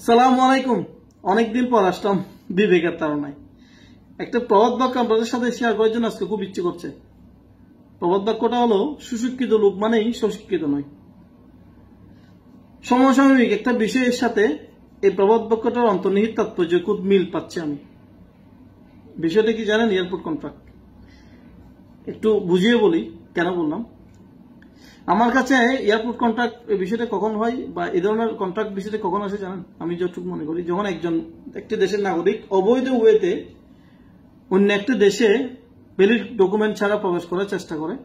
সালামু আলাইকুম। অনেকদিন পর আসলাম বিবেকের তাড়নায়। একটা প্রবাদ বাক্য আপনাদের সাথে শেয়ার করার জন্য আজকে খুব ইচ্ছে করছে। প্রবাদ বাক্যটা হলো, সুশিক্ষিত লোক মানেই সুশিক্ষিত নয়। সমসাময়িক একটা বিষয়ের সাথে এই প্রবাদ বাক্যটার অন্তর্নিহিত তাৎপর্য খুব মিল পাচ্ছি আমি। বিষয়টা কি জানেন? Airport contract. একটু বুঝিয়ে বলি কেন বললাম। আমার কাছে এয়ারপোর্ট কন্ট্রাক্ট এই বিষয়টা কখন হয় বা এই ধরনের কন্ট্রাক্ট বিষয়টা কখন আসে জানেন? আমি যতটুকু মনে করি, যখন একটি দেশের নাগরিক অবৈধ ওয়েতে অন্য একটা দেশে ভ্যালিড ডকুমেন্ট ছাড়া প্রবেশ করার চেষ্টা করে,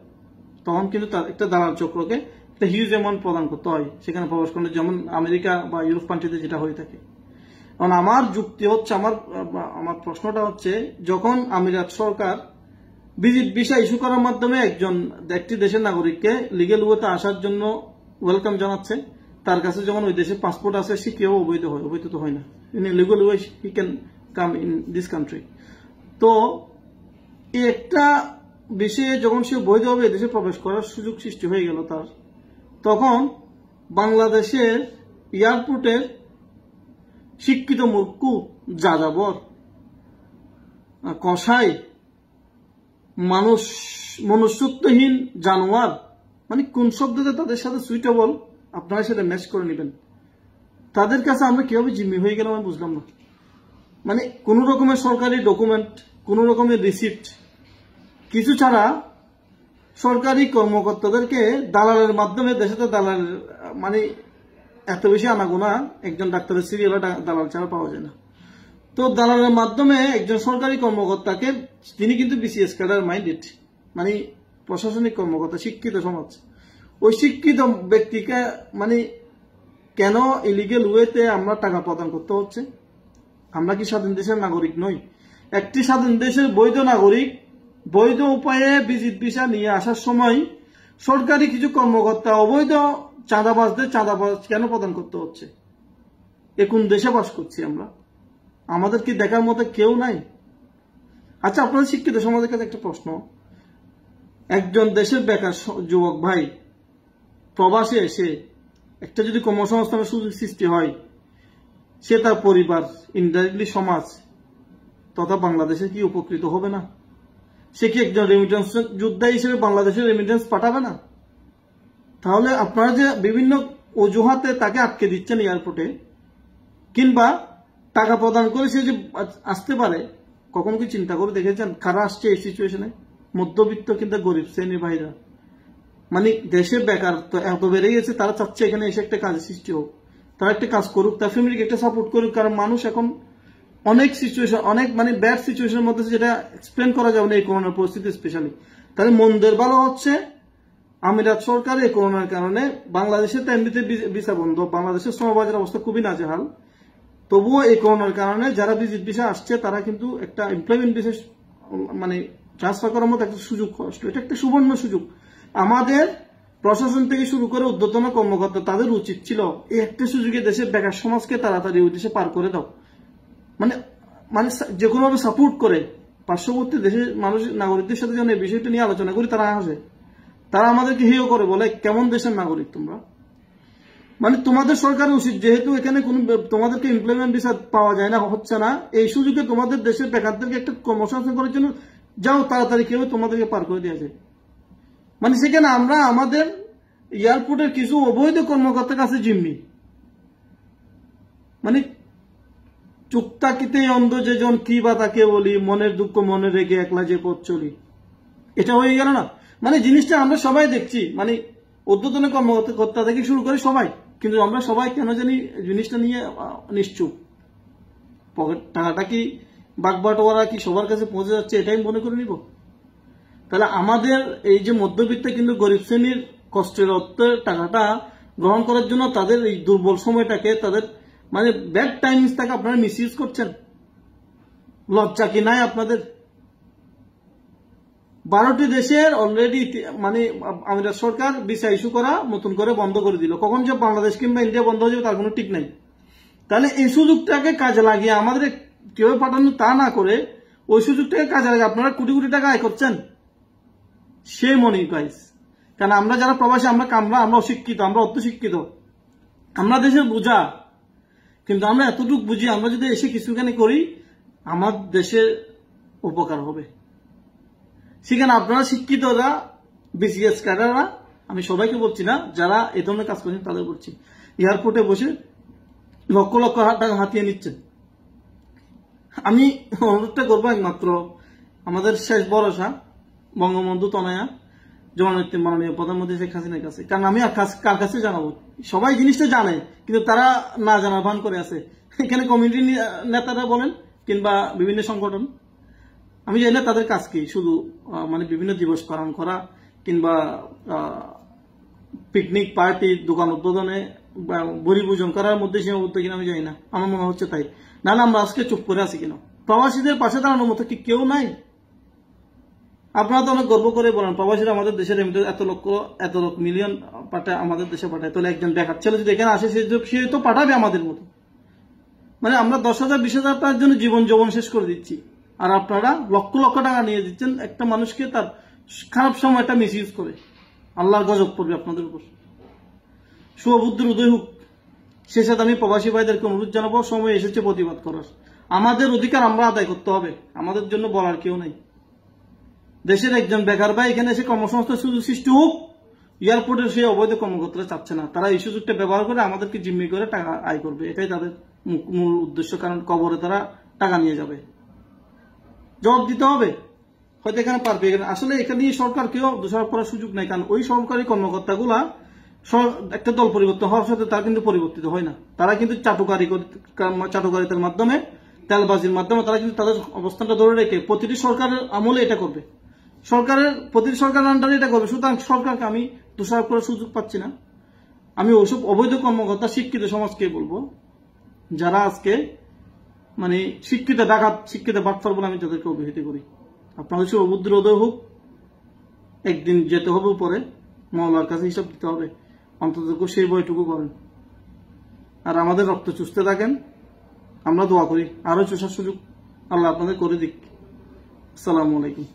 তখন কিন্তু তার একটা দালাল চক্রকে একটা হিউজ অ্যামাউন্ট প্রদান করতে হয় সেখানে প্রবেশ করলে, যেমন আমেরিকা বা ইউরোপ কান্ট্রিতে যেটা হয়ে থাকে। কারণ আমার যুক্তি হচ্ছে, আমার প্রশ্নটা হচ্ছে, যখন আমিরাত সরকার ভিজিট ভিসা ইস্যু করার মাধ্যমে একটি দেশের নাগরিককে লিগেল ওয়েতে আসার জন্য ওয়েলকাম জানাচ্ছে, তার কাছে যখন ওই দেশে পাসপোর্ট আছে সে কেউ অবৈধ হয়? অবৈধ তো হয় না। In legal way he can come in this country. তো এই একটা বিষয়ে যখন সে বৈধভাবে দেশে প্রবেশ করার সুযোগ সৃষ্টি হয়ে গেল তার, তখন বাংলাদেশের এয়ারপোর্টের শিক্ষিত মূর্খ, যাযাবর, কসাই, মনুষ্যত্বহীন জানোয়ার, মানে কোন শব্দতে তাদের সাথে সুইটেবল আপনারা সেটা ম্যাচ করে নেবেন। তাদের কাছে আমরা কিভাবে জিম্মি হয়ে গেলাম আমি বুঝলাম না। মানে কোন রকমের সরকারি ডকুমেন্ট, কোন রকমের রিসিপ্ট কিছু ছাড়া সরকারি কর্মকর্তাদেরকে দালালের মাধ্যমে, দেশে তো দালাল মানে এত বেশি আনাগোনা, একজন ডাক্তারের সিরিয়ালে দালাল ছাড়া পাওয়া যায় না। তো দালালের মাধ্যমে একজন সরকারি কর্মকর্তাকে, তিনি কিন্তু বিসিএস ক্যাডার মাইন্ডেড, মানে প্রশাসনিক কর্মকর্তা, শিক্ষিত সমাজ, ওই শিক্ষিত ব্যক্তিকে মানে কেন ইলিগেল ওয়েতে আমরা টাকা প্রদান করতে হচ্ছে? আমরা কি স্বাধীন দেশের নাগরিক নই? একটি স্বাধীন দেশের বৈধ নাগরিক বৈধ উপায়ে ভিজিট ভিসা নিয়ে আসার সময় সরকারি কিছু কর্মকর্তা অবৈধ চাঁদাবাজদের চাঁদাবাজ কেন প্রদান করতে হচ্ছে? এ কোন দেশে বাস করছি আমরা? আমাদের কি দেখার মতো কেউ নাই? আচ্ছা, আপনাদের শিক্ষিত সমাজের কাছে একটা প্রশ্ন, একজন দেশের বেকার যুবক ভাই প্রবাসে এসে একটা যদি কর্মসংস্থানের সুযোগ সৃষ্টি হয়, সে তার পরিবার, ইনডাইরেক্টলি সমাজ তথা বাংলাদেশে কি উপকৃত হবে না? সে কি একজন রেমিটেন্স যোদ্ধা হিসেবে বাংলাদেশের রেমিটেন্স পাঠাবে না? তাহলে আপনারা যে বিভিন্ন অজুহাতে তাকে আটকে দিচ্ছেন এয়ারপোর্টে, কিংবা টাকা প্রদান করে সে যে আসতে পারে, কখনো কি চিন্তা করে দেখেছেন কারা আসছে এই সিচুয়েশনে? মধ্যবিত্ত কিন্তু গরিব শ্রেণীর ভাইরা, মানে দেশে বেকার তো এত বেড়ে গেছে, তারা চাচ্ছে এখানে এসে একটা কাজের সৃষ্টি হোক, তারা একটা কাজ করুক, তার ফ্যামিলিকে একটা সাপোর্ট করুক। কারণ মানুষ এখন অনেক সিচুয়েশন, অনেক মানে ব্যাড সিচুয়েশনের মধ্যে, যেটা এক্সপ্লেন করা যাবে না এই করোনার পরিস্থিতি স্পেশালি। তাহলে মন্দের ভালো হচ্ছে আমিরাত সরকার এই করোনার কারণে, বাংলাদেশে তো এমনিতে ভিসা বন্ধ, বাংলাদেশের শ্রমবাজার অবস্থা খুবই নাজেহাল, তবুও এই করোনার কারণে যারা ভিজিট ভিসা আসছে তারা কিন্তু একটা এমপ্লয়মেন্ট ভিসা মানে ট্রান্সফার করার মতো একটা সুযোগ আসলো। এটা একটা সুবর্ণ সুযোগ। আমাদের প্রশাসন থেকে শুরু করে ঊর্ধ্বতন কর্মকর্তা, তাদের উচিত ছিল এই একটা সুযোগে দেশের বেকার সমাজকে তাড়াতাড়ি ওই দেশে পার করে দাও, মানে মানে যে কোনোভাবে সাপোর্ট করে পার্শ্ববর্তী দেশের মানুষ, নাগরিকদের সাথে যেন এই বিষয়টা নিয়ে আলোচনা করি। তারা আসে, তারা আমাদেরকে হেয় করে বলে কেমন দেশের নাগরিক তোমরা? মানে তোমাদের সরকারের উচিত, যেহেতু এখানে কোন তোমাদেরকে এমপ্লয়মেন্ট ভিসা পাওয়া যায় না, হচ্ছে না, এই সুযোগে তোমাদের দেশের বেকারদেরকে একটা কর্মসংস্থান করার জন্য যাও, তাড়াতাড়ি কেউ তোমাদেরকে পার করে দেওয়া যায়। মানে সেখানে আমরা আমাদের এয়ারপোর্টের কিছু অবৈধ কর্মকর্তার কাছে জিম্মি, মানে চুক্তাকিতে অন্ধ যেজন কি বা তাকে বলি, মনের দুঃখ মনে রেখে একলা যে পথ চলি, এটা হয়ে গেল না? মানে জিনিসটা আমরা সবাই দেখছি, মানে ঊর্ধ্বতন কর্মকর্তা থেকে শুরু করে সবাই, কিন্তু আমরা সবাই কেন জানি জিনিসটা নিয়ে নিশ্চুপ। পকেট টাকাটা কি বাগবাটোয়ারা কি সবার কাছে পৌঁছে যাচ্ছে এটাই মনে করে নিব? তাহলে আমাদের এই যে মধ্যবিত্ত কিন্তু গরিব শ্রেণীর কষ্টের অর্থের টাকাটা গ্রহণ করার জন্য তাদের এই দুর্বল সময়টাকে, তাদের মানে ব্যাড টাইমিংসটাকে আপনারা মিসইউজ করছেন। লজ্জা কি নাই আপনাদের? 12টি দেশের অলরেডি মানে আমিরাত সরকার ভিসা ইস্যু করা নতুন করে বন্ধ করে দিল। কখন যে বাংলাদেশ কিংবা ইন্ডিয়া বন্ধ হয়ে যাবে তার কোনো ঠিক নাই। তাহলে এই সুযোগটাকে কাজে লাগিয়ে আমাদের কেউ পাঠানো তা না করে ওই সুযোগটাকে কাজে লাগিয়ে আপনারা কোটি কোটি টাকা আয় করছেন। সে মনি গাইস, কারণ আমরা যারা প্রবাসী, আমরা অশিক্ষিত, আমরা অর্ধশিক্ষিত, আমরা দেশের বোঝা, কিন্তু আমরা এতটুকু বুঝি, আমরা যদি এসে কিছুখানি করি আমার দেশের উপকার হবে। সেখানে আপনারা শিক্ষিতরা, বিসিএস ক্যাডাররা, আমি সবাইকে বলছি না, যারা এই ধরনের কাজ করছেন তাদের বলছি, এয়ারপোর্টে বসে লক্ষ লক্ষ টাকা হাতিয়ে নিচ্ছেন। আমি অনুরোধটা করবো একমাত্র আমাদের শেষ ভরসা বঙ্গবন্ধু তনয়া জননেত্রী মাননীয় প্রধানমন্ত্রী শেখ হাসিনার কাছে। কারণ আমি কার কাছে জানাবো? সবাই জিনিসটা জানে, কিন্তু তারা না জানার ভান করে আছে। এখানে কমিউনিটি নেতারা বলেন কিংবা বিভিন্ন সংগঠন, আমি জানি না তাদের কাজ কি, শুধু মানে বিভিন্ন দিবস পালন করা কিংবা পিকনিক পার্টি, দোকান উদ্বোধনে বরিভোজন করার মধ্যে সীমাবদ্ধ কিনা আমি জানি না। আমার মনে হচ্ছে তাই। না আমরা আজকে চুপ করে আছি কিনা? প্রবাসীদের পাশে দাঁড়ানোর মতো কি কেউ নাই? আপনারা তো অনেক গর্ব করে বলেন প্রবাসীরা আমাদের দেশের এত লক্ষ মিলিয়ন পাঠায়, আমাদের দেশে পাঠায়। তাহলে একজন বেকার ছেলে যদি এখানে আসে, সে তো পাঠাবে আমাদের মতো। মানে আমরা 10,000 20,000 টাকার জন্য জীবন যৌবন শেষ করে দিচ্ছি, আর আপনারা লক্ষ লক্ষ টাকা নিয়ে দিচ্ছেন একটা মানুষকে তার খারাপ সময়টা মিস ইউজ করে। আল্লাহর গজব পড়বে আপনাদের উপর। শুভবুদ্ধির উদয় হোক। সেই সাথে আমি প্রবাসী ভাইদেরকে অনুরোধ জানাবো, সময় এসেছে প্রতিবাদ করার। আমাদের অধিকার আমরা আদায় করতে হবে, আমাদের জন্য বলার কেউ নেই। দেশের একজন বেকার ভাই এখানে এসে কর্মসংস্থান সুযোগ সৃষ্টি হোক, এয়ারপোর্টের সেই অবৈধ কর্মকর্তারা চাচ্ছে না। তারা এই সুযোগটা ব্যবহার করে আমাদেরকে জিম্মি করে টাকা আয় করবে, এটাই তাদের মূল উদ্দেশ্য। কারণ কবরে তারা টাকা নিয়ে যাবে, জবাব দিতে হবে। হয়তো এখানে পারবে, আসলে এখানে সরকারকেও দোষারোপ করার সুযোগ নাই। কারণ ওই সরকারি কর্মকর্তাগুলা একটা দল পরিবর্তন হওয়ার সাথে তারা কিন্তু পরিবর্তিত হয় না। তারা কিন্তু চাটুকারিতার মাধ্যমে, তেলবাজির মাধ্যমে তারা কিন্তু তাদের অবস্থানটা ধরে রেখে প্রতিটি সরকারের আমলে এটা করবে, প্রতিটি সরকারের আন্ডারে এটা করবে। সুতরাং সরকারকে আমি দোষারোপ করার সুযোগ পাচ্ছি না। আমি ওইসব অবৈধ কর্মকর্তা শিক্ষিত সমাজকে বলবো, যারা আজকে মানে শিক্ষিত ডাকাত, শিক্ষিত বাটফার বলে আমি তাদেরকে অভিহিত করি। আপনাদের সে অবুদ্ধির উদয় হোক, একদিন যেতে হবে উপরে, মওলার কাছে হিসাব দিতে হবে। অন্তত সেই বইটুকু করেন, আর আমাদের রক্ত চুষতে থাকেন। আমরা দোয়া করি আরো চুষার সুযোগ আল্লাহ আপনাদের করে দিক। আসসালামু আলাইকুম।